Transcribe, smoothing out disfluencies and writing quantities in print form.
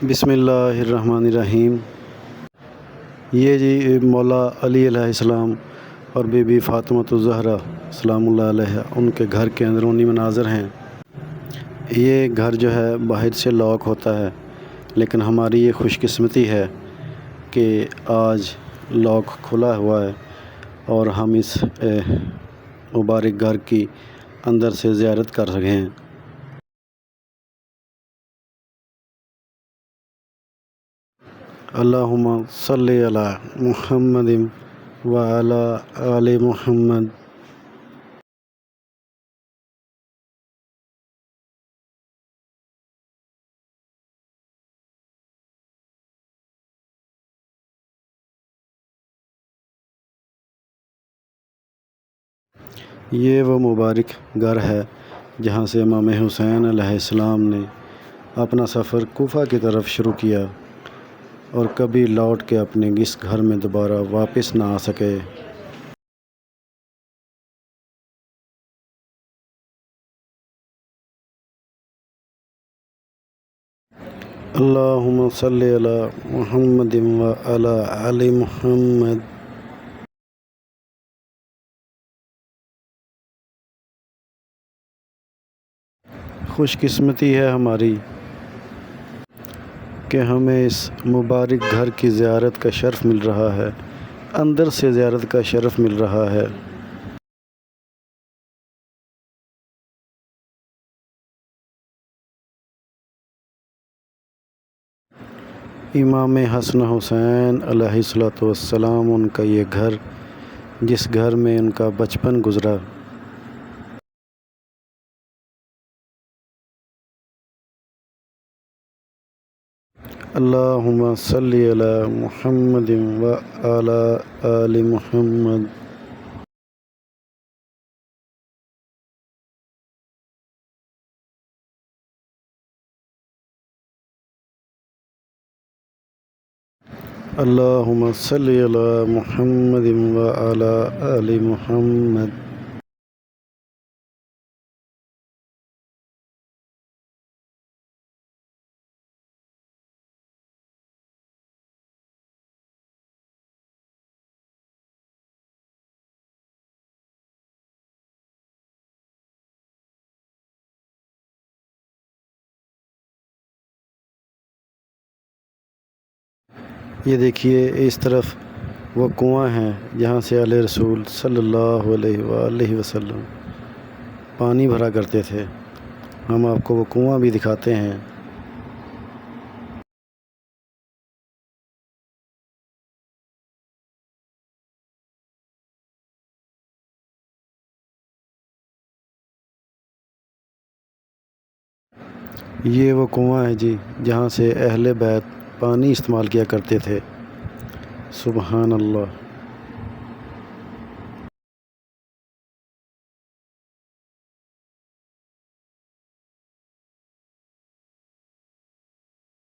بسم اللہ الرحمن الرحیم۔ یہ جی مولا علی علیہ السلام اور بی بی فاطمۃ الزہرا سلام اللہ علیہ ان کے گھر کے اندرونی مناظر ہیں۔ یہ گھر جو ہے باہر سے لاک ہوتا ہے، لیکن ہماری یہ خوش قسمتی ہے کہ آج لاک کھلا ہوا ہے اور ہم اس مبارک گھر کی اندر سے زیارت کر سکے ہیں۔ اللہم صلی علی محمد وعلی آل محمد۔ یہ وہ مبارک گھر ہے جہاں سے امام حسین علیہ السلام نے اپنا سفر کوفہ کی طرف شروع کیا اور کبھی لوٹ کے اپنے اس گھر میں دوبارہ واپس نہ آ سکے۔ اللہم صلی علی محمد وعلی آل محمد۔ خوش قسمتی ہے ہماری کہ ہمیں اس مبارک گھر کی زیارت کا شرف مل رہا ہے، اندر سے زیارت کا شرف مل رہا ہے۔ امام حسن حسین علیہ السلام ان کا یہ گھر، جس گھر میں ان کا بچپن گزرا۔ اللہم صلی علی محمد وعلی آل محمد۔ اللہم صلی علی محمد وعلی آل محمد۔ یہ دیکھیے اس طرف وہ کنواں ہیں جہاں سے آل رسول صلی اللہ علیہ وآلہ وسلم پانی بھرا کرتے تھے۔ ہم آپ کو وہ کنواں بھی دکھاتے ہیں۔ یہ وہ کنواں ہے جی جہاں سے اہل بیت پانی استعمال کیا کرتے تھے۔ سبحان اللہ۔